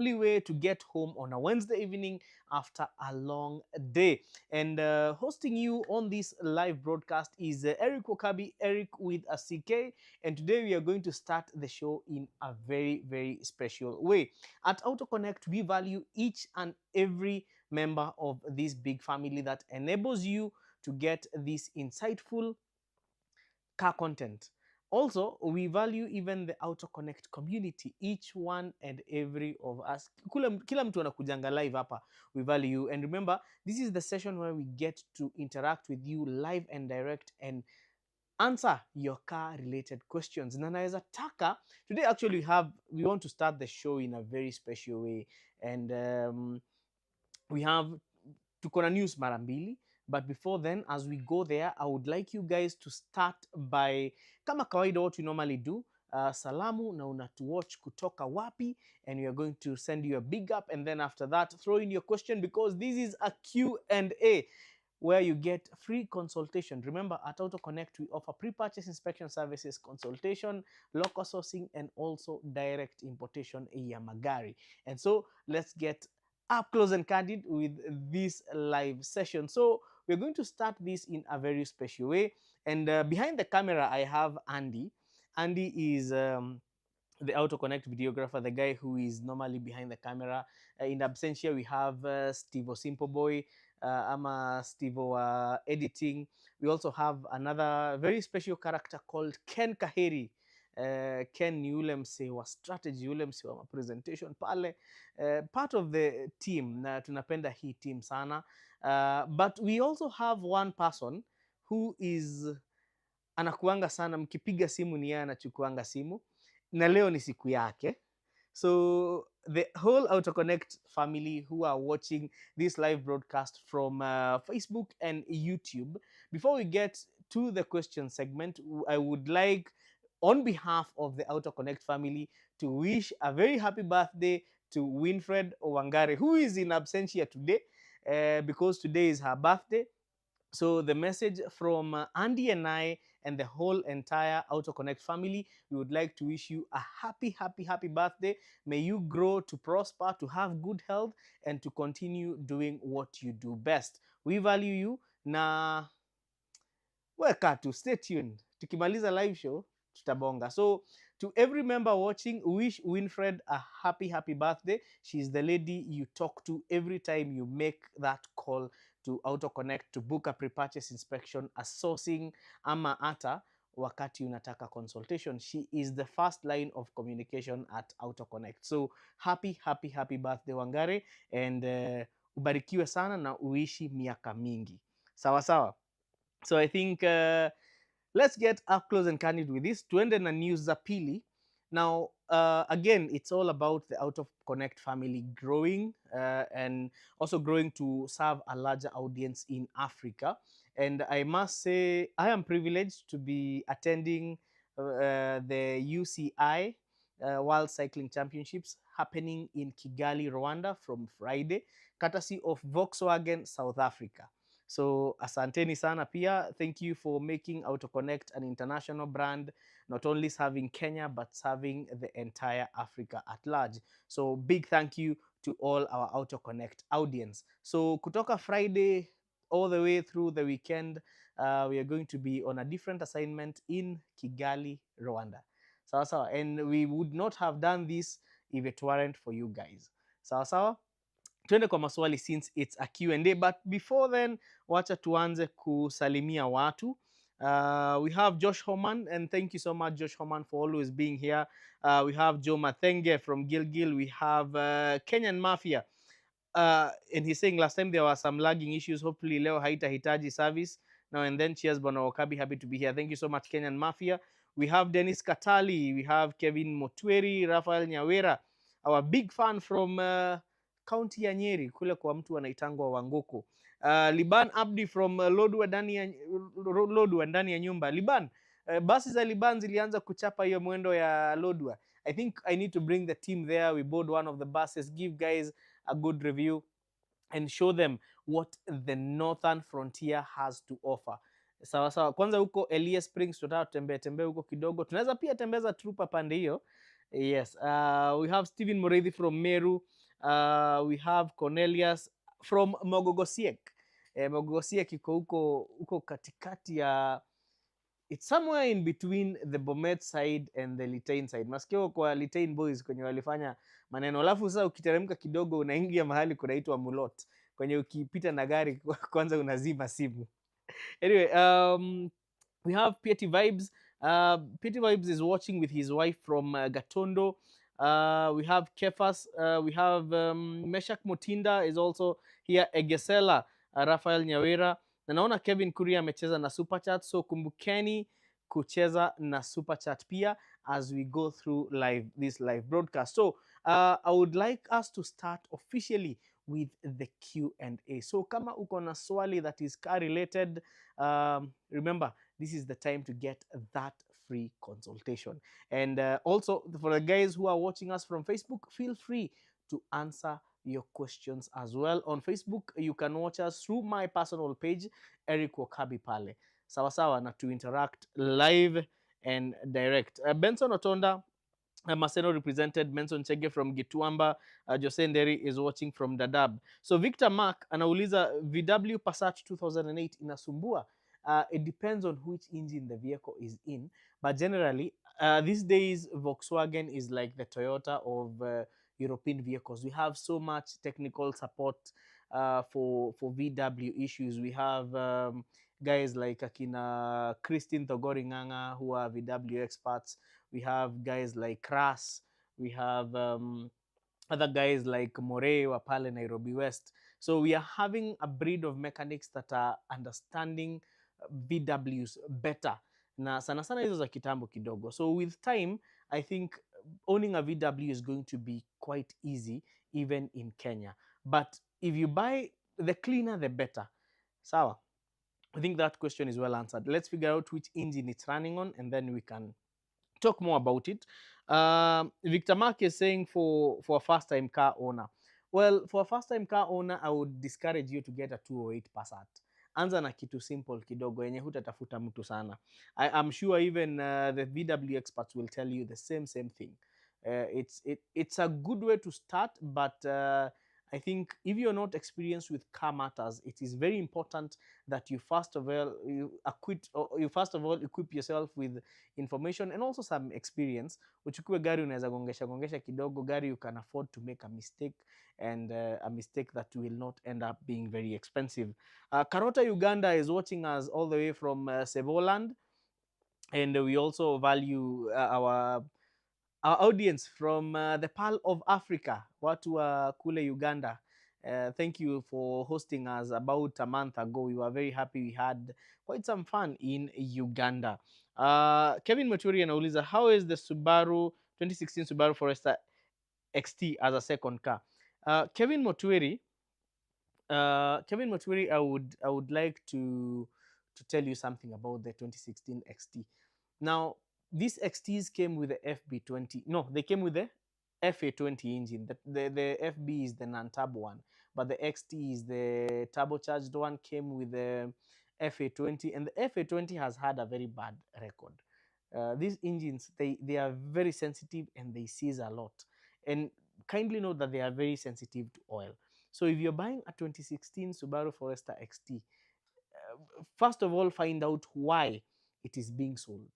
only way to get home on a Wednesday evening after a long day. And hosting you on this live broadcast is Eric Wakabi, Eric with a CK. And today we are going to start the show in a very, very special way. At Auto Connect, we value each and every member of this big family that enables you to get this insightful car content. Also, we value even the Auto Connect community, each one and every of us. Kila mtu anakujanga live hapa, we value you. And remember, this is the session where we get to interact with you live and direct and answer your car related questions. Na naweza taka, today actually we want to start the show in a very special way. And we have tuko na news mara mbili, but before then, as we go there, I would like you guys to start by, kama kawaida what we normally do, salamu na unatuwatch kutoka wapi, and we are going to send you a big up, and then after that throw in your question, because this is a Q&A where you get free consultation. Remember, at Auto Connect, we offer pre-purchase inspection services, consultation, local sourcing, and also direct importation ya magari. And so let's get up close and candid with this live session. So we're going to start this in a very special way. And behind the camera, I have Andy. Andy is the Auto Connect videographer, the guy who is normally behind the camera. In absentia, we have Steve Simple Boy, ama Steve editing. We also have another very special character called Ken Kaheri. Ken ni yule msee wa strategy, yule msee wa presentation pale, part of the team, na tunapenda hii team sana. But we also have one person who is anakuanga sana, mkipiga simu ni yeye anachukuanga simu, na leo ni siku yake. So the whole Auto Connect family who are watching this live broadcast from Facebook and YouTube, before we get to the question segment, I would like, on behalf of the Auto Connect family, to wish a very happy birthday to Winfred Owangare, who is in absentia today, because today is her birthday. So the message from Andy and I and the whole entire Auto Connect family, we would like to wish you a happy, happy, happy birthday. May you grow to prosper, to have good health, and to continue doing what you do best. We value you. Na weka tu, stay tuned. Tukimaliza live show, tutabonga. So to every member watching, wish Winfred a happy, happy birthday. She's the lady you talk to every time you make that call to Auto Connect to book a pre-purchase inspection, a sourcing, ama ata wakati unataka consultation. She is the first line of communication at Auto Connect. So happy, happy, happy birthday Wangare, and ubarikiwe sana na uishi miaka mingi. Sawa sawa. So I think let's get up close and candid with this. Tuende na news za pili. Now, again, it's all about the Auto Connect family growing and also growing to serve a larger audience in Africa. And I must say, I am privileged to be attending the UCI World Cycling Championships happening in Kigali, Rwanda from Friday, courtesy of Volkswagen South Africa. So asanteni sana pia. Thank you for making Auto Connect an international brand, not only serving Kenya, but serving the entire Africa at large. So big thank you to all our Auto Connect audience. So kutoka Friday all the way through the weekend, we are going to be on a different assignment in Kigali, Rwanda. Sawa sawa. And we would not have done this if it weren't for you guys. Sawa sawa. Tuende kwa maswali since it's a Q&A, but before then, wacha tuanze kusalimia watu. We have Josh Homan, and thank you so much, Josh Homan, for always being here. We have Joe Mathenge from Gilgil. We have Kenyan Mafia. And he's saying last time there were some lagging issues. Hopefully leo haitahitaji service. Now and then, cheers, Bwana Wakabi. Happy to be here. Thank you so much, Kenyan Mafia. We have Dennis Katali. We have Kevin Motweri, Rafael Nyawera, our big fan from County ya Nyeri, kule kwa mtu anaitangwa Wangoko. Liban Abdi from Lodwa ndani ya nyumba. Liban, basi za Liban zilianza kuchapa hiyo mwendo ya Lodwa. I think I need to bring the team there. We board one of the buses, give guys a good review and show them what the northern frontier has to offer. Sawa sawa. Kwanza huko Elias Springs tutataka tembea huko kidogo. Tunaweza pia tembeza trupa pande hiyo. Yes, we have Stephen Mureithi from Meru. We have Cornelius from Mogogosiek. Mogogosiek iko huko katikati ya, it's somewhere in between the Bomet side and the Litein side. Masikio kwa Litein boys kwenye walifanya maneno. Alafu sasa ukiteremka kidogo unaingia mahali kunaitwa Mulot. Kwenye ukipita na gari kwanza unazima simu. Anyway, we have Piety Vibes. Piety Vibes is watching with his wife from Gatondo. We have Kefas. We have Meshak Motinda is also here. Egesela, Rafael Nyawera. Na naona Kevin Kuria amecheza na Super Chat, so kumbukeni kucheza na Super Chat pia as we go through this live broadcast. So I would like us to start officially with the Q&A. So kama uko na swali that is car related, remember, this is the time to get that free consultation. And also, for the guys who are watching us from Facebook, feel free to answer your questions as well. On Facebook, you can watch us through my personal page, Eric Wakabi Pale. Sawa sawa na to interact live and direct. Benson Otonda, Maseno represented, Benson Chege from Gituamba, Jose Nderi is watching from Dadaab. So Victor Mark anauliza VW Passat 2008 inasumbua. It depends on which engine the vehicle is in, but generally these days Volkswagen is like the Toyota of European vehicles. We have so much technical support for VW issues. We have guys like Akina Christine Togoringanga who are VW experts. We have guys like Kras. We have other guys like Morey wa pale Nairobi West. So we are having a breed of mechanics that are understanding VWs better. Na sana sana hizo za kitambo kidogo. So with time, I think owning a VW is going to be quite easy even in Kenya. But if you buy, the cleaner the better. Sawa. I think that question is well answered. Let's figure out which engine it's running on and then we can talk more about it. Victor Mark is saying for a first time car owner. Well, for a first time car owner, I would discourage you to get a 208 Passat. Anza na kitu simple kidogo yenye hutatafuta mtu sana. I'm sure even the VW experts will tell you the same thing. It's a good way to start, but I think if you're not experienced with car matters, it is very important that you first of all equip yourself with information and also some experience. Uchukue gari unaweza gongesha gongesha kidogo, gari you can afford to make a mistake, and a mistake that will not end up being very expensive. Karota Uganda is watching us all the way from Sevoland, and we also value our audience from the Pearl of Africa, watu wa kule Uganda. Thank you for hosting us about a month ago. We were very happy. We had quite some fun in Uganda. Kevin Maturi anauliza, how is the Subaru 2016 Subaru Forester XT as a second car? Kevin Maturi, I would like to tell you something about the 2016 XT. Now, these XTs came with the FB20. No, they came with the FA20 engine. The FB is the non-turbo one, but the XT is the turbocharged one, came with the FA20, and the FA20 has had a very bad record. These engines, they are very sensitive and they seize a lot. And kindly note that they are very sensitive to oil. So if you're buying a 2016 Subaru Forester XT, first of all, find out why it is being sold.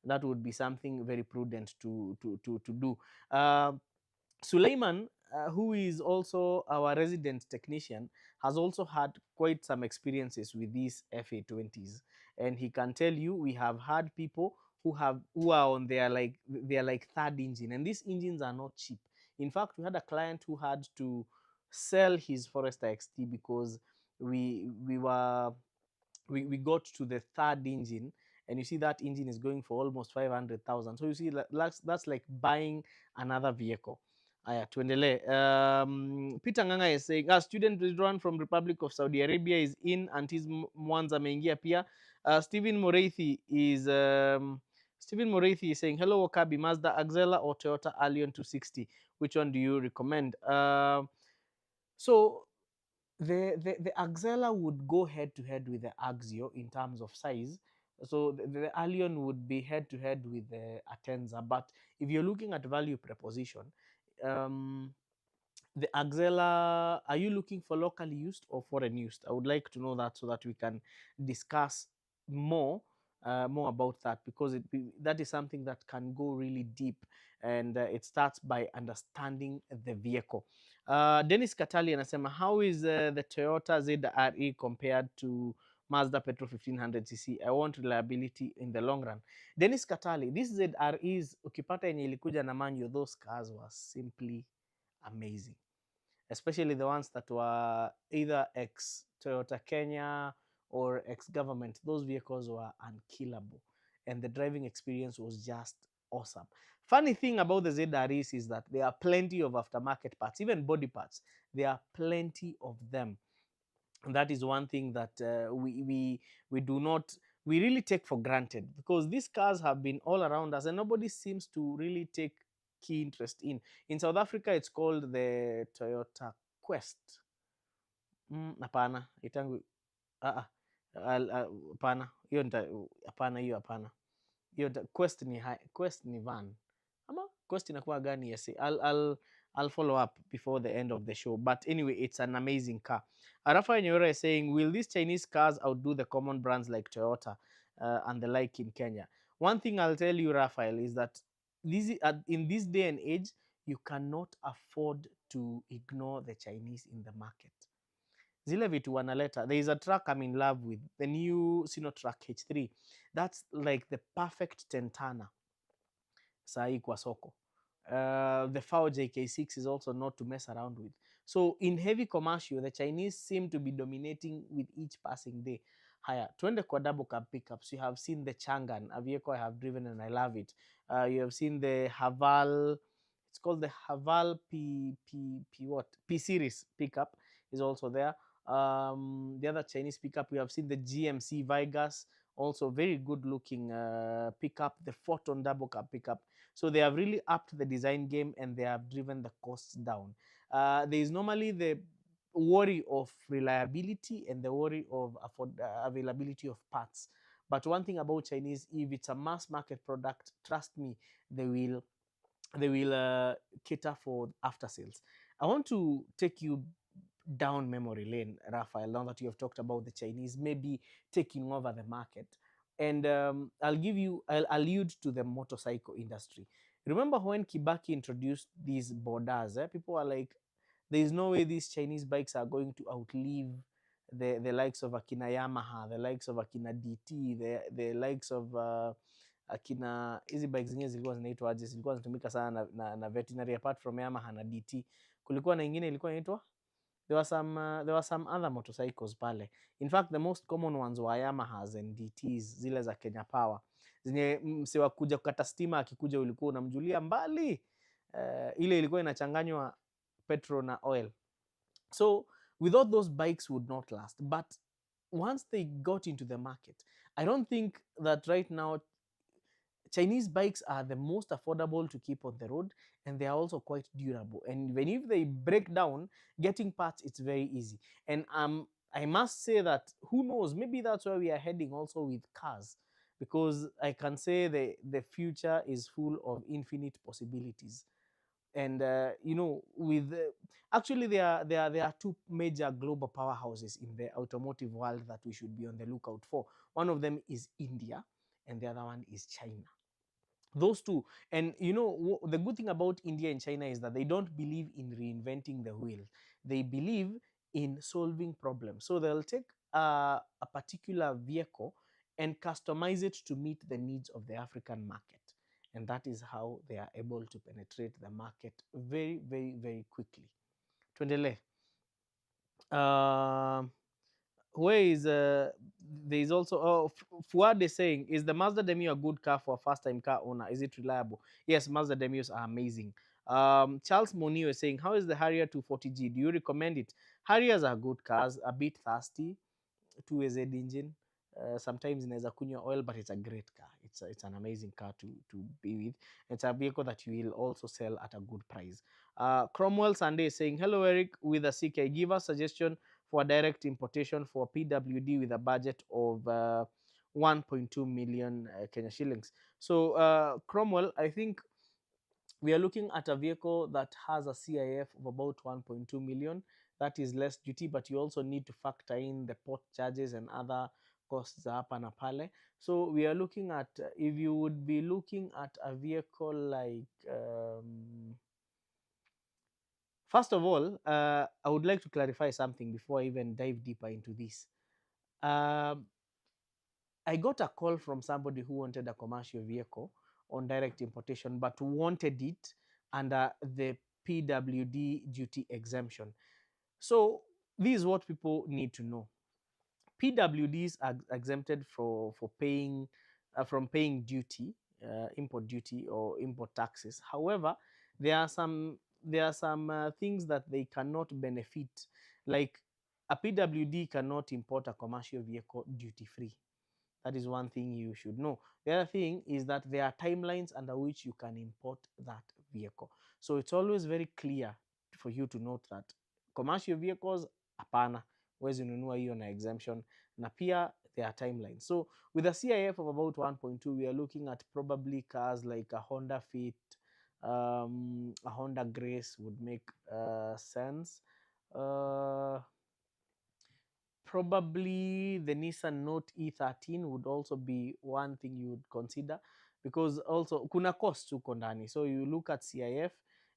That would be something very prudent to do. Suleiman, who is also our resident technician, has also had quite some experiences with these FA20s, and he can tell you we have had people who are on their third engine, and these engines are not cheap. In fact, we had a client who had to sell his Forester XT because we got to the third engine, and you see that engine is going for almost 500,000. So you see that's like buying another vehicle. Aya, tuendelee. Peter Nganga is saying, a student withdrawn from Republic of Saudi Arabia is in, and his Mwanza ameingia pia. Stephen Moreithi is saying, hello Wakabi, Mazda Axela or Toyota Allion 260, which one do you recommend? So the Axela would go head to head with the Axio in terms of size, So the Allion would be head to head with the Atenza. But if you're looking at value proposition, um, the Axela, are you looking for locally used or foreign used? I would like to know that so that we can discuss more more about that, because that is something that can go really deep, and it starts by understanding the vehicle. Dennis Katali anasema, how is the Toyota ZRE compared to Mazda Petrol 1500cc? I want reliability in the long run. Dennis Katali, this ZREs ukipata yenye ilikuja na manual, those cars were simply amazing, especially the ones that were either ex Toyota Kenya or ex government. Those vehicles were unkillable, and the driving experience was just awesome. Funny thing about the ZREs is that there are plenty of aftermarket parts, even body parts. There are plenty of them. And that is one thing that we do not, we really take for granted, because these cars have been all around us and nobody seems to really take key interest in South Africa. It's called the Toyota Quest. Hapana, itangu ah hapana, hiyo hapana, hiyo hapana, hiyo Quest ni Quest ni van, ama Quest inakuwa gani? Yes, I'll follow up before the end of the show. But anyway, it's an amazing car. Rafael Nyora is saying, will these Chinese cars outdo the common brands like Toyota and the like in Kenya? One thing I'll tell you, Rafael, is that in this day and age, you cannot afford to ignore the Chinese in the market. Zile vitu wanaleta, there is a truck I'm in love with, the new Sinotrack H3. That's like the perfect tentana sahi kwa soko. The FAO JK6 is also not to mess around with. So in heavy commercial, the Chinese seem to be dominating with each passing day. Haya, tuende kwa double cab pickups. You have seen the Changan, a vehicle I have driven and I love it. You have seen the Haval, it's called the Haval P series pickup is also there. The other Chinese pickup, we have seen the GMC Vigas, also very good looking pickup, the Photon double cab pickup. So they have really upped the design game and they have driven the costs down. There is normally the worry of reliability and the worry of availability of parts. But one thing about Chinese, if it's a mass market product, trust me, they will cater for after sales. I want to take you down memory lane, Raphael, now that you have talked about the Chinese maybe taking over the market. And I'll allude to the motorcycle industry. Remember when Kibaki introduced these borders, people are like, there is no way these Chinese bikes are going to outlive the likes of Akina Yamaha, the likes of Akina DT, the likes of akina hizi bikes zingine zilikuwa zinaitwa aje, zilikuwa zinatumika sana na veterinary, apart from Yamaha na DT. Kulikuwa na ingine ilikuwa inaitwa, there were some other motorcycles pale. In fact, the most common ones were Yamahas and DTs, zile za Kenya Power, zenye msewa kuja kukata stima, akikuja ulikuwa unamjulia mbali. Ile ilikuwa inachanganywa petrol na oil. So we thought those bikes would not last, but once they got into the market, I don't think that right now Chinese bikes are the most affordable to keep on the road, and they are also quite durable. And even if they break down, getting parts, it's very easy. And I must say that, who knows, maybe that's where we are heading also with cars, because I can say the future is full of infinite possibilities. And with actually there are two major global powerhouses in the automotive world that we should be on the lookout for. One of them is India, and the other one is China. Those two. And the good thing about India and China is that they don't believe in reinventing the wheel. They believe in solving problems. So they'll take a particular vehicle and customize it to meet the needs of the African market. And that is how they are able to penetrate the market very, very, very quickly. Tuendelee. Where is there is also, Fuad is saying, is the Mazda Demio a good car for a first time car owner? Is it reliable? Yes, Mazda Demios are amazing. Charles Monio is saying, how is the Harrier 240G? Do you recommend it? Harriers are good cars, a bit thirsty, 2AZ engine. Sometimes inaweza kunywa oil, but it's a great car. It's an amazing car to be with. It's a vehicle that you will also sell at a good price. Cromwell Sunday is saying, hello Eric with a CK, give us suggestion for direct importation for PWD with a budget of 1.2 million Kenya shillings. So Cromwell, I think we are looking at a vehicle that has a CIF of about 1.2 million. That is less duty, but you also need to factor in the port charges and other costs hapa na pale. So we are looking at, if you would be looking at a vehicle like, first of all, I would like to clarify something before I even dive deeper into this. Um, I got a call from somebody who wanted a commercial vehicle on direct importation, but wanted it under the PWD duty exemption. So this is what people need to know. PWDs are exempted for paying from paying duty, import duty or import taxes. However, there are some things that they cannot benefit, like a PWD cannot import a commercial vehicle duty free. That is one thing you should know. The other thing is that there are timelines under which you can import that vehicle. So it's always very clear for you to note that commercial vehicles, hapana, huwezi nunua hiyo na exemption, na pia there are timelines. So with a CIF of about 1.2, we are looking at probably cars like a Honda Fit, a Honda Grace would make sense. Probably the Nissan Note E13 would also be one thing you would consider, because also kuna costs huko ndani. So you look at CIF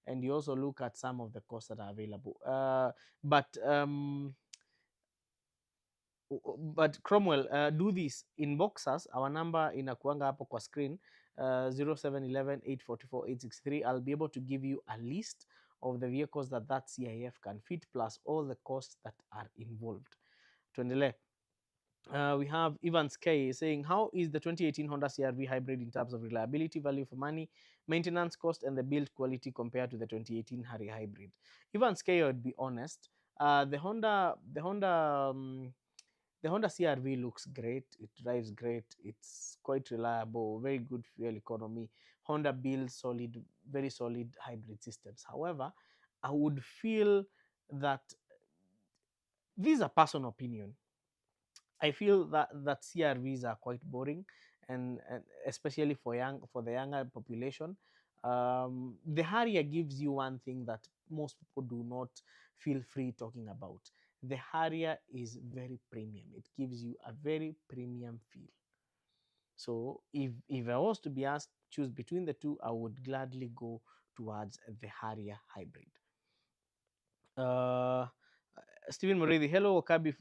and you also look at some of the costs that are available. But Cromwell, do this, inbox us. Our number inakuanga hapo kwa screen, 0711 844 863. I'll be able to give you a list of the vehicles that CIF can fit, plus all the costs that are involved. Tuendelee. We have Evans K saying, how is the 2018 Honda CR-V hybrid in terms of reliability, value for money, maintenance cost, and the build quality compared to the 2018 Harry hybrid? Evans K, I would be honest, the Honda CR-V looks great. It drives great. It's quite reliable, very good fuel economy. Honda builds solid, very solid hybrid systems. However, I would feel that, this is a personal opinion, I feel that CRVs are quite boring, and especially for the younger population. The Harrier gives you one thing that most people do not feel free talking about. The Harrier is very premium. It gives you a very premium feel. So if I was to be asked to choose between the two, I would gladly go towards the Harrier hybrid. Uh, Stephen Muridi, hello Okabi.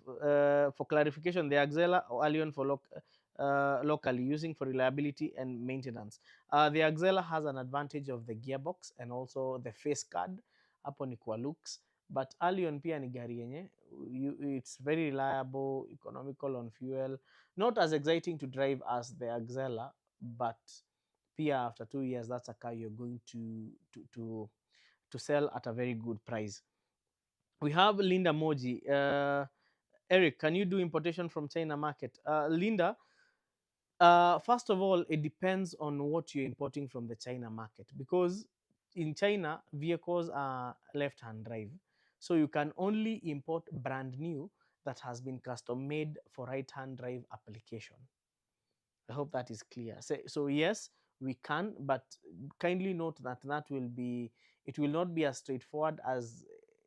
For clarification, the Axela or Allion for locally using for reliability and maintenance. The Axela has an advantage of the gearbox and also the face card. Hapo ni kwa looks, but Allion pia ni gari yenye, it's very reliable, economical on fuel, not as exciting to drive as the Axela, but pia after 2 years, that's a car you're going to sell at a very good price. We have Linda Moji. Eric, can you do importation from China market? Linda, first of all, it depends on what you're importing from the China market, because in China, vehicles are left-hand drive. So you can only import brand new that has been custom made for right-hand drive application. I hope that is clear. So yes, we can, but kindly note that it will not be as straightforward as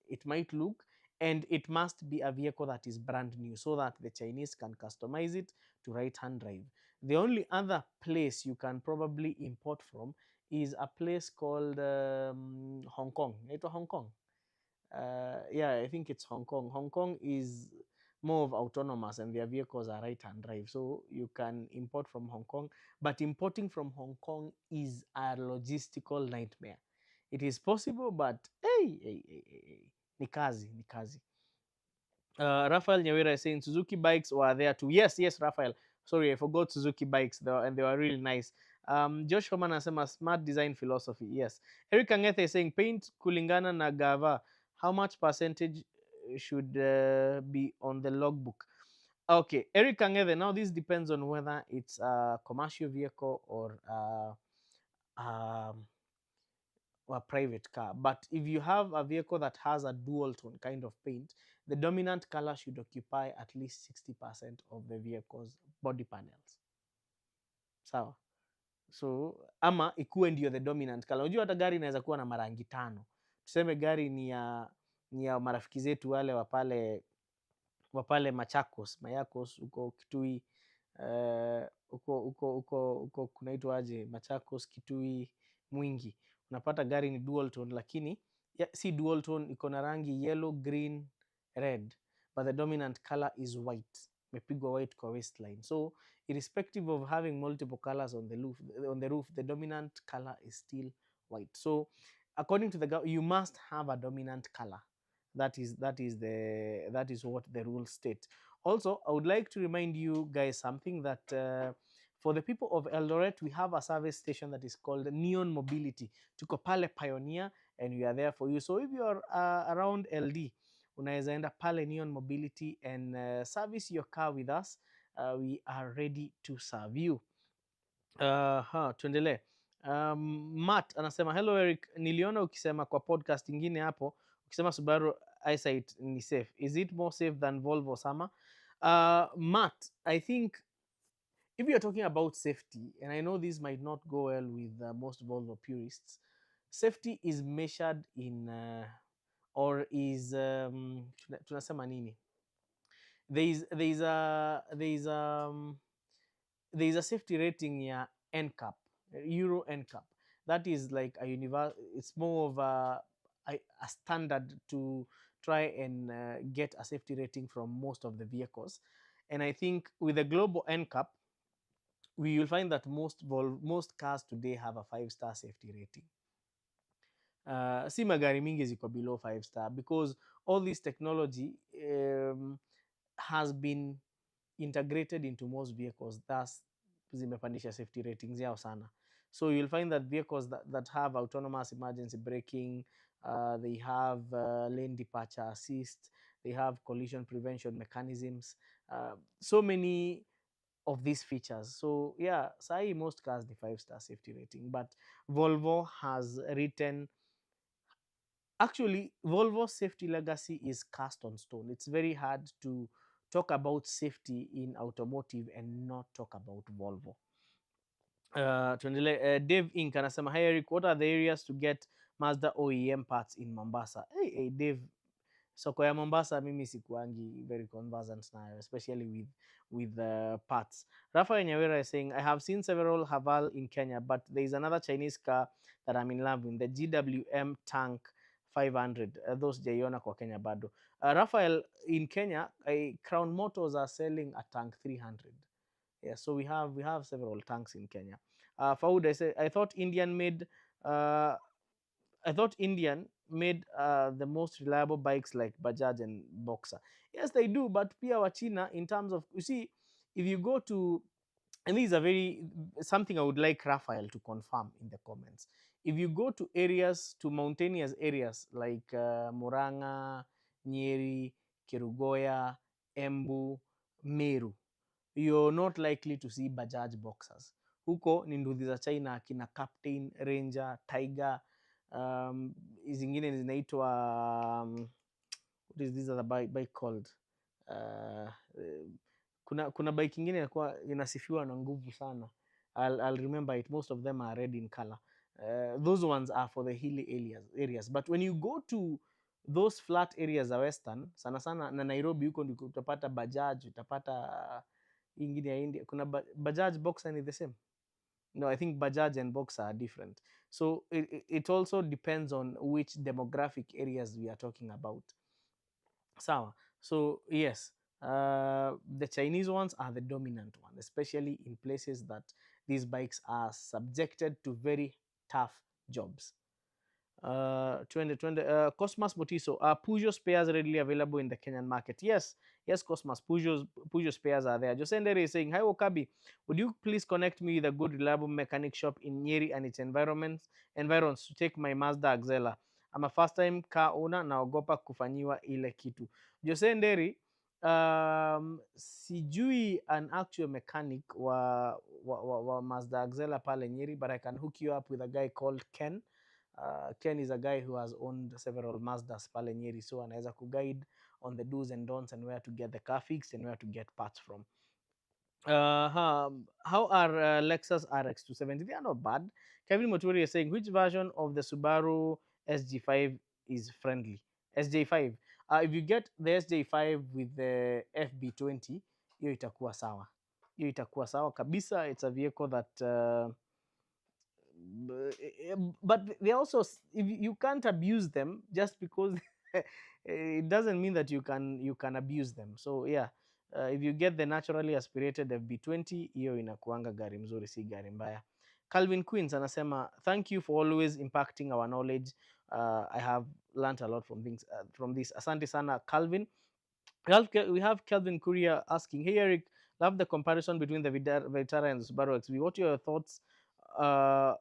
it might look, and it must be a vehicle that is brand new so that the Chinese can customize it to right-hand drive. The only other place you can probably import from is a place called Hong Kong. Hong Kong. Yeah, I think it's Hong Kong. Hong Kong is more of autonomous and their vehicles are right-hand drive. So you can import from Hong Kong, but importing from Hong Kong is a logistical nightmare. It is possible, but hey, ni kazi. Raphael Nyawira is saying Suzuki bikes were there too. Yes, Raphael. Sorry, I forgot Suzuki bikes, and they were really nice. Josh Homan anasema smart design philosophy. Yes. Eric Angethe is saying paint kulingana na gava. How much percentage should be on the logbook? Okay, Eric Angethe, now this depends on whether it's a commercial vehicle or a private car. But if you have a vehicle that has a dual tone kind of paint, the dominant color should occupy at least 60% of the vehicle's body panels. sawa. So ama ikuwe ndio the dominant color. Unajua hata gari inaweza kuwa na marangi tano. Tuseme gari ni ya marafiki zetu wale wa pale Machakos, Mayakos huko Kitui, huko kunaitwa aje, Machakos, Kitui, Mwingi. Unapata gari ni dual tone, lakini si dual tone, iko na rangi yellow, green, red, but the dominant color is white, imepigwa white kwa waistline. So irrespective of having multiple colors on the roof, the dominant color is still white. So according to you must have a dominant color. That is what the rules state. Also, I would like to remind you guys something, that for the people of Eldoret, we have a service station that is called Neon Mobility. Tuko pale Pioneer, and we are there for you. So if you are around LD, unaweza enda pale Neon Mobility and service your car with us. We are ready to serve you. Tuendelee. Matt anasema hello Eric, niliona ukisema kwa podcast ingine hapo, ukisema Subaru eyesight ni safe. Is it more safe than Volvo Sama? Matt, I think if you're talking about safety, and I know this might not go well with most Volvo purists, safety is measured in or is tunasema nini? There is a safety rating ya NCAP, Euro NCAP. That is like it's more of a standard to try and get a safety rating from most of the vehicles. And I think with the global NCAP, we will find that most cars today have a 5-star safety rating. Si magari mingi ziko below 5-star, because all this technology has been integrated into most vehicles, thus zimepandisha safety ratings yao sana. So you'll find that vehicles that have autonomous emergency braking, they have lane departure assist, they have collision prevention mechanisms, so many of these features. So yeah, sahi most cars the 5-star safety rating, but Volvo has written, actually Volvo's safety legacy is cast on stone. It's very hard to talk about safety in automotive and not talk about Volvo. Tuendelee. Dave Inc anasema hi Eric, what are the areas to get Mazda OEM parts in Mombasa? Hey Dave, soko ya Mombasa mimi sikuangi very conversant nayo, especially with parts. Rafael Nyawera is saying, I have seen several Haval in Kenya, but there is another Chinese car that I'm in love with, the GWM Tank 500. Those jaiona kwa Kenya bado. Rafael, in Kenya, Crown Motors are selling a Tank 300. Yeah, so we have several tanks in Kenya. Faud, I thought Indian made the most reliable bikes like Bajaj and Boxer. Yes, they do, but pia Wachina, in terms of, you see, if you go to, and this is something I would like Raphael to confirm in the comments. If you go to mountainous areas like Murang'a, Nyeri, Kerugoya, Embu, Meru, you're not likely to see Bajaj Boxers. Huko ni nduthi za China, akina Captain, Ranger, Tiger, zingine zinaitwa what is this other bike called? Kuna bike ingine inasifiwa na nguvu sana. I'll remember it. Most of them are red in color. Those ones are for the hilly areas. But when you go to those flat areas za Western, sana sana na Nairobi, huko ndiko utapata Bajaj, utapata ingine ya India. Kuna Bajaj Boxer ni the same? No, I think Bajaj and Boxer are different. So it also depends on which demographic areas we are talking about. Sawa. So yes, the Chinese ones are the dominant one, especially in places that these bikes are subjected to very tough jobs. 2020 Cosmas Motiso, are Peugeot spares readily available in the Kenyan market? Yes, Cosmas, Peugeot spares are there. Josender is saying, hi Wakabi, would you please connect me with a good reliable mechanic shop in Nyeri and its environs to take my Mazda Axela? I'm a first time car owner, naogopa kufanyiwa ile kitu. Josenderi, sijui an actual mechanic wa Mazda Axela pale Nyeri, but I can hook you up with a guy called Ken. Ken is a guy who has owned several Mazdas pale Nyeri, so anaweza kuguide on the do's and don'ts and where to get the car fixed and where to get parts from. How are Lexus RX 270? They are not bad. Kevin Moturi is saying, which version of the Subaru SG5 is friendly? SJ5. If you get the SJ5 with the FB20, hiyo itakuwa sawa. Hiyo itakuwa sawa kabisa. It's a vehicle that but they also, if you can't abuse them just because it doesn't mean that you can abuse them. So yeah, if you get the naturally aspirated FB20, hiyo inakuanga gari mzuri, si gari mbaya. Calvin Queens anasema, thank you for always impacting our knowledge. I have learned a lot from this. Asante sana Calvin. We have Kelvin Courier asking, hey Eric, love the comparison between the Vitara and the Subaru XV. What are your thoughts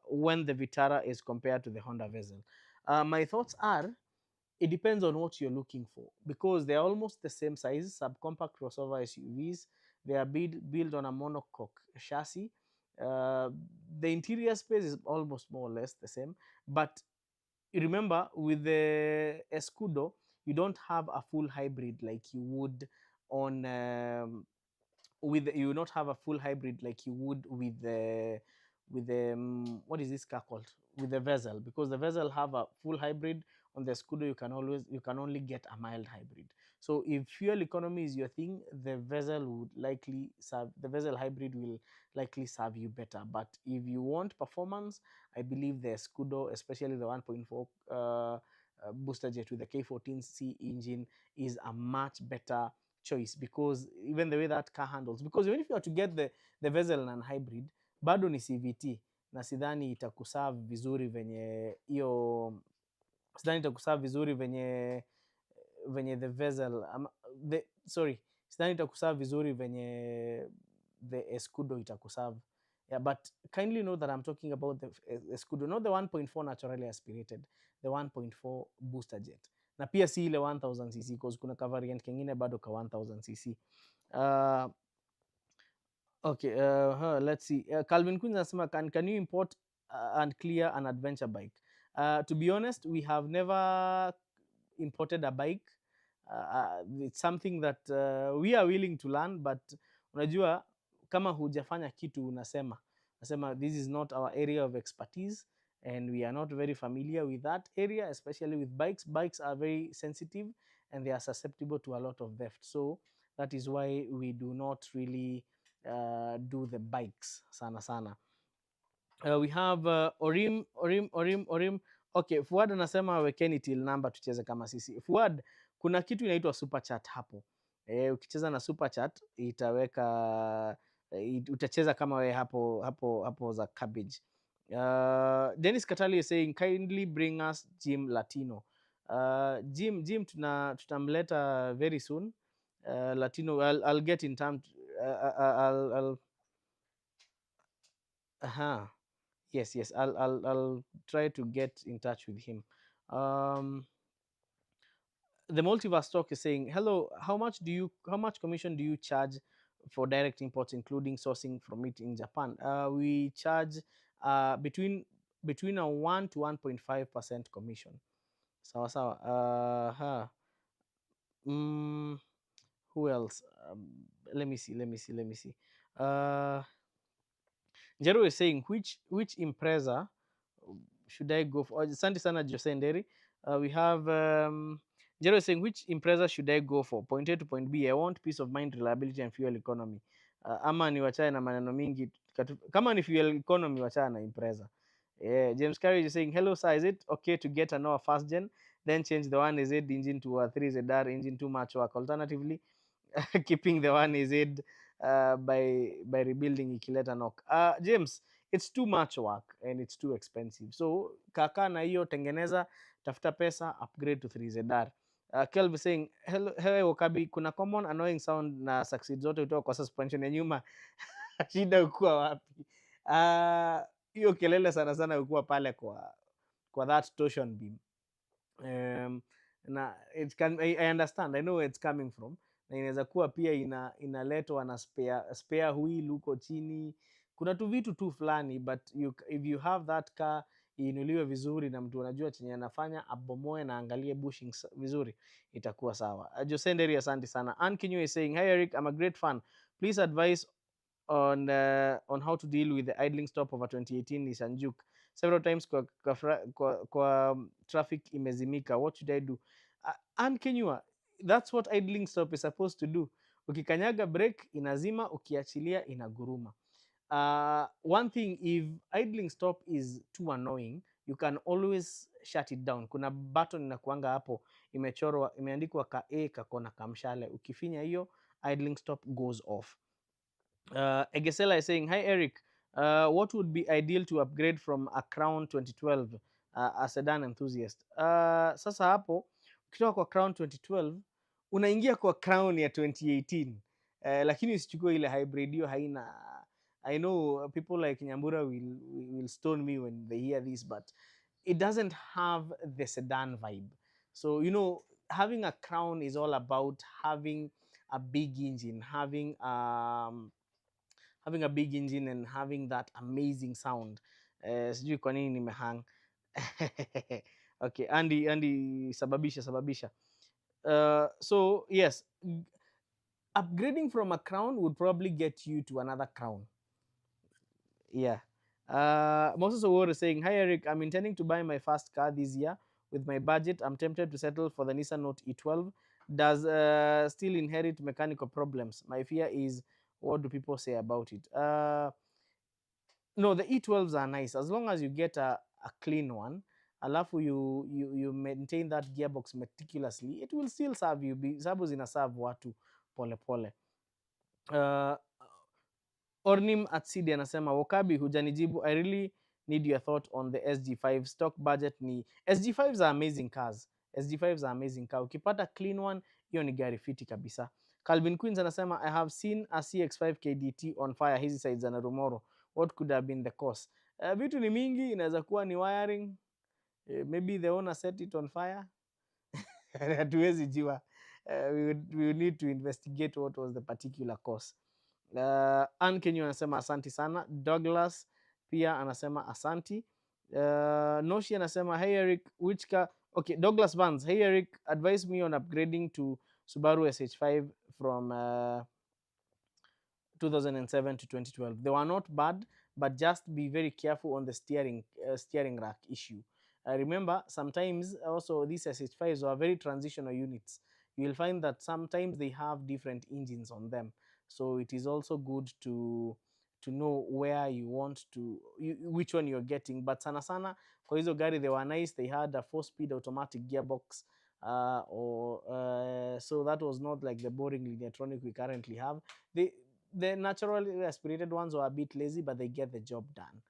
when the Vitara is compared to the Honda Vezel? My thoughts are, it depends on what you're looking for, because they're almost the same size, subcompact crossover SUVs. They are built on a monocoque chassis. Uh, the interior space is almost more or less the same, but remember, with the Escudo, you don't have a full hybrid like you would on with you not have a full hybrid like you would with the what is this car called, with the Vezel, because the Vezel have a full hybrid. On the Scudo, you can only get a mild hybrid. So if fuel economy is your thing, the Vezel hybrid will likely serve you better. But if you want performance, I believe the Scudo, especially the 1.4 booster jet with the K14C engine, is a much better choice, because even the way that car handles, because even if you are to get the Vezel and hybrid, bado ni CVT, na sidhani itakuserve vizuri venye hiyo, sidhani itakuserve vizuri venye the Vezel sidhani itakuserve vizuri venye the Escudo itakuserve. Yeah, but kindly know that I'm talking about the Escudo, not the 1.4 naturally aspirated, the 1.4 booster jet, na pia si ile 1000cc, because kuna ka variant kengine bado ka 1000cc. Okay, let's see. Calvin Quinn anasema, can you import and clear an adventure bike? To be honest, we have never imported a bike. It's something that we are willing to learn, but unajua, kama hujafanya kitu unasema this is not our area of expertise, and we are not very familiar with that area, especially with bikes. Bikes are very sensitive and they are susceptible to a lot of theft. So that is why we do not really do the bikes sana sana. We have Orim. Okay, Fuad anasema wekeni till number tucheze kama sisi. Fuad, kuna kitu inaitwa super chat hapo. Ukicheza na super chat itaweka utacheza kama we hapo za cabbage. Dennis Katali is saying, kindly bring us Jim Latino. Jim tutamleta very soon. Latino, I'll get in time. I'll yes, I'll try to get in touch with him. The multiverse talk is saying, hello, how much commission do you charge for direct imports, including sourcing from it in Japan? We charge between a 1 to 1.5% commission. Sawa sawa. Who else? Let me see. Jero is saying, which Impreza should I go for? Asante sana Jose Nderi. We have Jero is saying, which Impreza should I go for? Point A to point B. I want peace of mind, reliability and fuel economy. Ama ni wachana na maneno mingi. Kama ni fuel economy, wachana na Impreza. Yeah, James Carey is saying, hello sir, is it okay to get a Noah fast gen, then change the 1AZ engine to a 3ZR engine? Too much work. Alternatively, keeping the 1AZ by rebuilding ikileta knock. James, it's too much work and it's too expensive. So kaka na hiyo, tengeneza, tafuta pesa, upgrade to 3ZR. Kelv saying, hello Wakabi, kuna common annoying sound na succeed zote kutoka kwa suspension ya nyuma. Shida ukuwa wapi? Hiyo kelele sana sana ukuwa pale kwa that torsion beam. Na I understand, I know where it's coming from, na inaweza kuwa pia inaletwa na spare wheel huko chini. Kuna tu vitu tu fulani, but if you have that car iinuliwe vizuri na mtu anajua chenye anafanya, abomoe na angalie bushing vizuri, itakuwa sawa. Jose Nderi, asante sana. Ann Kinyo is saying, hi Eric, I'm a great fan. Please advise on how to deal with the idling stop of a 2018 Nissan Juke. Several times traffic imezimika. What should I do? And Kenyua, that's what idling stop is supposed to do. Ukikanyaga brake inazima, ukiachilia inaguruma. One thing, if idling stop is too annoying, you can always shut it down. Kuna button inakuanga hapo imechorwa, imeandikwa ka A kakona kamshale. Ukifinya hiyo, idling stop goes off. Egesela is saying, hi Eric, what would be ideal to upgrade from a Crown 2012 a sedan enthusiast? Sasa hapo ukitoka kwa Crown 2012 unaingia kwa Crown ya 2018, lakini usichukue ile hybrid, hiyo haina. I know people like Nyambura will stone me when they hear this, but it doesn't have the sedan vibe. So having a Crown is all about having a big engine, having a big engine and having that amazing sound. Sijui kwa nini nimehang. Okay, Andy sababisha. So yes, upgrading from a Crown would probably get you to another Crown. Yeah. Moses Oworo is saying, hi Eric, I'm intending to buy my first car this year. With my budget, I'm tempted to settle for the Nissan Note E12. Does still inherit mechanical problems? My fear is, what do people say about it? No, the E12s are nice as long as you get a clean one. Alafu you maintain that gearbox meticulously, it will still serve you. Sababu zina serve watu pole pole. Ornim Atsidi anasema, Wakabi hujanijibu, I really need your thought on the SG5 stock budget. Ni SG5s are amazing cars. SG5s are amazing car. Ukipata clean one, hiyo ni gari fiti kabisa. Calvin Queens anasema, I have seen a CX5 KDT on fire hizi sides za Narumoro. What could have been the cause? Vitu ni mingi, inaweza kuwa ni wiring. Maybe the owner set it on fire. Hatuwezi jua. We would need to investigate what was the particular cause. Ann Kenyu anasema asanti sana. Douglas pia anasema asanti. Noshi anasema, hey Eric, which car? Okay, Douglas Vance, hey Eric, advise me on upgrading to Subaru SH5 from 2007 to 2012. They were not bad, but just be very careful on the steering rack issue. Remember, sometimes also these SH5s are very transitional units. You will find that sometimes they have different engines on them. So it is also good to know where you want to, which one you're getting. But sana sana, kwa hizo gari, they were nice. They had a 4-speed automatic gearbox. So that was not like the boring Lineatronic we currently have. The naturally aspirated ones are a bit lazy, but they get the job done.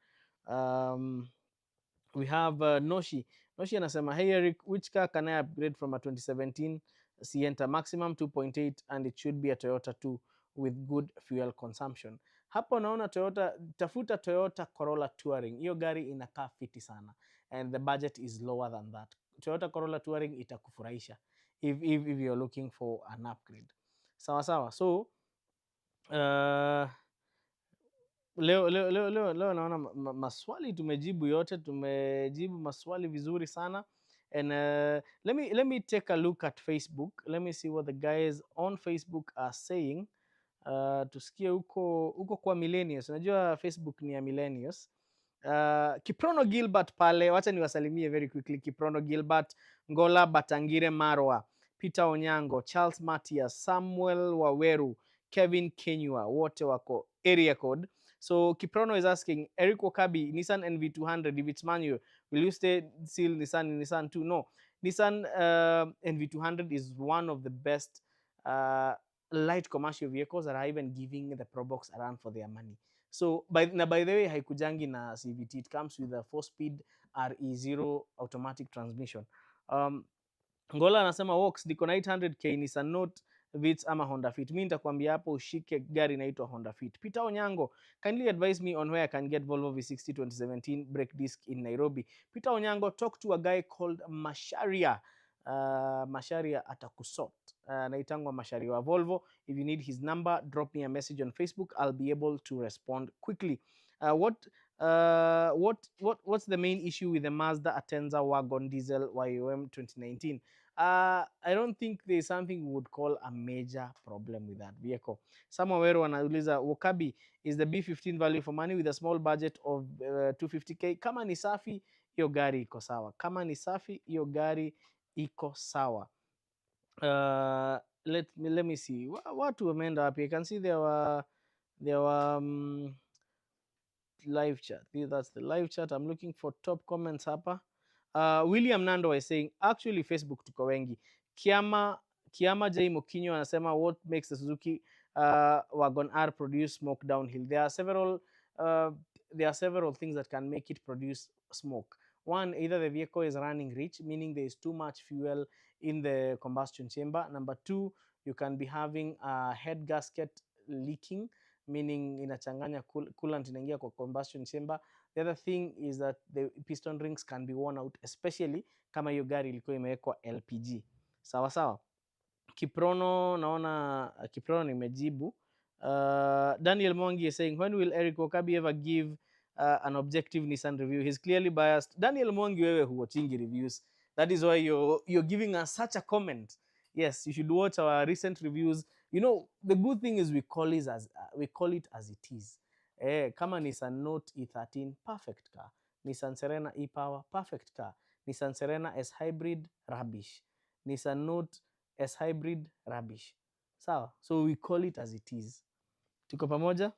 We have Noshi. Noshi anasema, hey Eric, which car can I upgrade from a 2017 Sienta? Maximum 2.8 and it should be a Toyota 2 with good fuel consumption. Hapo naona Toyota, tafuta Toyota Corolla Touring. Hiyo gari inakaa fiti sana and the budget is lower than that. Toyota Corolla Touring itakufurahisha if you're looking for an upgrade. Sawa sawa. So leo naona maswali tumejibu yote, tumejibu maswali vizuri sana. And let me take a look at Facebook. Let me see what the guys on Facebook are saying. Tusikie huko kwa millennials. Unajua Facebook ni ya millennials. Kiprono Gilbert pale, wacha niwasalimie very quickly. Kiprono Gilbert, Ngola Batangire Marwa, Peter Onyango, Charles Matias, Samuel Waweru, Kevin Kenyua, wote wako area code. So Kiprono is asking, Eric Wakabi, Nissan NV200, if it's manual, will you still Nissan 2? No. Nissan NV200 is one of the best light commercial vehicles that are even giving the Pro Box a run for their money. So by the way, haikujangi na CVT. It comes with a 4-speed RE0 automatic transmission. Ngola anasema works diko na 800k Nissan Note Vitz ama Honda Fit. Mimi nitakwambia hapo ushike gari inaitwa Honda Fit. Peter Onyango, kindly advise me on where I can get Volvo V60 2017 brake disc in Nairobi. Peter Onyango, talk to a guy called Masharia. Masharia atakusort. Naitangwa Masharia wa Volvo. If you need his number, drop me a message on Facebook. I'll be able to respond quickly. What's the main issue with the Mazda Atenza wagon diesel YOM 2019? I don't think there's something we would call a major problem with that vehicle. Somewhere wanauliza Wakabi, is the B15 value for money with a small budget of 250k? Kama ni safi, hiyo gari iko sawa. Kama ni safi, hiyo gari iko sawa. Let me see. Watu wameenda wapi? I can see there were live chat. That's the live chat. I'm looking for top comments hapa. William Nando is saying actually Facebook tuko wengi. Kiama J Mokinyo anasema what makes the Suzuki Wagon R produce smoke downhill. Uh, there are several things that can make it produce smoke. One, either the vehicle is running rich, meaning there is too much fuel in the combustion chamber. Number two, you can be having a head gasket leaking, meaning inachanganya coolant inaingia kwa combustion chamber. The other thing is that the piston rings can be worn out, especially kama hiyo gari ilikuwa imewekwa LPG. Sawa sawa. Kiprono, naona Kiprono nimejibu. Daniel Mwangi is saying, when will Eric Wakabi ever give an objective Nissan review? He's clearly biased. Daniel Mwangi, wewe huwatchingi reviews. That is why you're giving us such a comment. Yes, you should watch our recent reviews. You know, the good thing is we call it as it is. Kama Nissan Note E13, perfect car. Nissan Serena e-Power, perfect car. Nissan Serena S Hybrid, rubbish. Nissan Note S Hybrid, rubbish. Sawa, so we call it as it is. Tuko pamoja?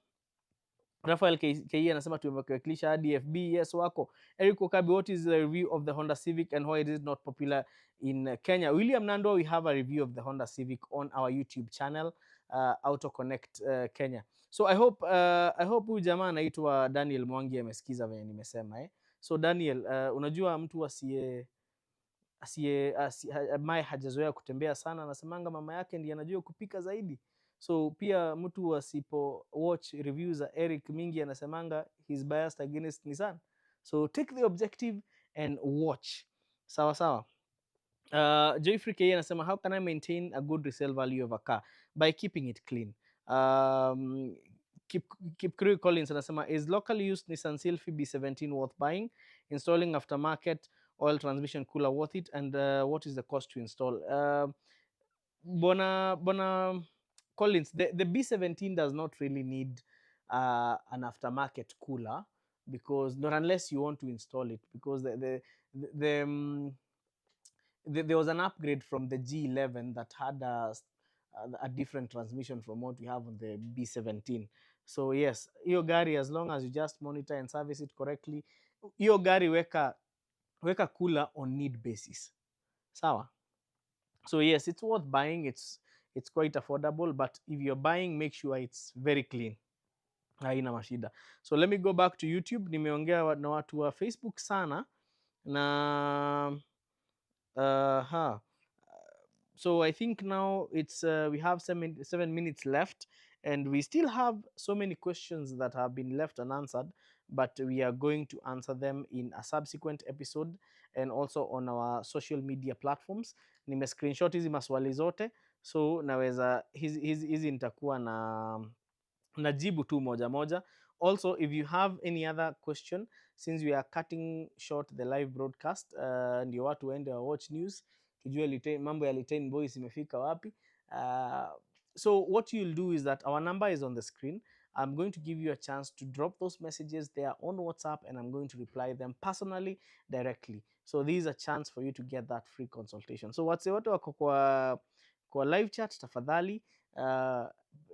Rafael KE anasema tumewakilisha hadi FB. Yes, wako. Eric Wakabi, what is the review of the Honda Civic and why it is not popular in Kenya? William Nando, we have a review of the Honda Civic on our YouTube channel, Konnekt Kenya. So I hope huyu jamaa anaitwa Daniel Mwangi amesikiza venye nimesema. So Daniel, unajua mtu ambaye hajazoea kutembea sana, anasemanga mama yake ndiye anajua kupika zaidi. So pia mtu asipo watch reviews za Eric mingi anasemanga he's biased against Nissan. So take the objective and watch. Sawa sawa. Joyfrey K anasema how can I maintain a good resale value of a car? By keeping it clean. Kipkirui Collins anasema is locally used Nissan Sylphy B17 worth buying? Installing aftermarket oil transmission cooler worth it? And what is the cost to install? Bona Collins, the B17 does not really need an aftermarket cooler, because not unless you want to install it, because there was an upgrade from the G11 that had a different transmission from what we have on the B17. So yes, hiyo gari, as long as you just monitor and service it correctly, hiyo gari weka cooler on need basis. Sawa. So yes, it's worth buying. It's quite affordable, but if you're buying, make sure it's very clean. Haina mashida. So let me go back to YouTube. Nimeongea na watu wa Facebook sana na so I think now it's we have 7 minutes left, and we still have so many questions that have been left unanswered, but we are going to answer them in a subsequent episode and also on our social media platforms. Nime screenshot hizi maswali zote, so naweza hizi nitakuwa na najibu tu moja moja. Also, if you have any other question, since we are cutting short the live broadcast, ndio watu waende wa watch news, tujue mambo ya Litain Boys imefika wapi. So what you'll do is that our number is on the screen. I'm going to give you a chance to drop those messages there on WhatsApp, and I'm going to reply them personally, directly. So this is a chance for you to get that free consultation. So watu wako kwa live chat, tafadhali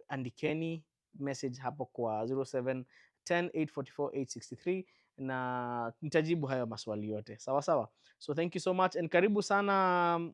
andikeni message hapo kwa 0710 844 863 na nitajibu hayo maswali yote. Sawa sawa. So thank you so much, and karibu sana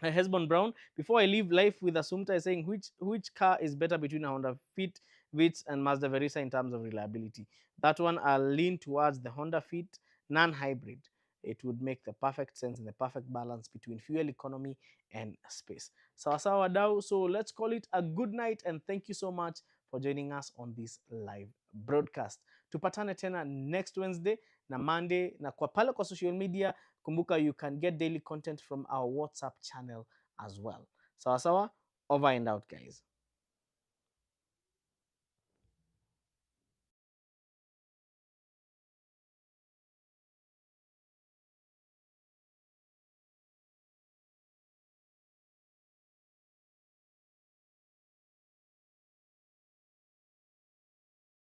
Hesbon Brown. Before I leave, life with Assumpta is saying which car is better between a Honda Fit, Vitz and Mazda Verisa in terms of reliability? That one I'll lean towards the Honda Fit non-hybrid. It would make the perfect sense and the perfect balance between fuel economy and space. Sawa sawa wadau. So let's call it a good night, and thank you so much for joining us on this live broadcast. Tupatane tena next Wednesday na Monday, na kwa pale kwa social media, kumbuka you can get daily content from our WhatsApp channel as well. Sawa sawa, over and out guys.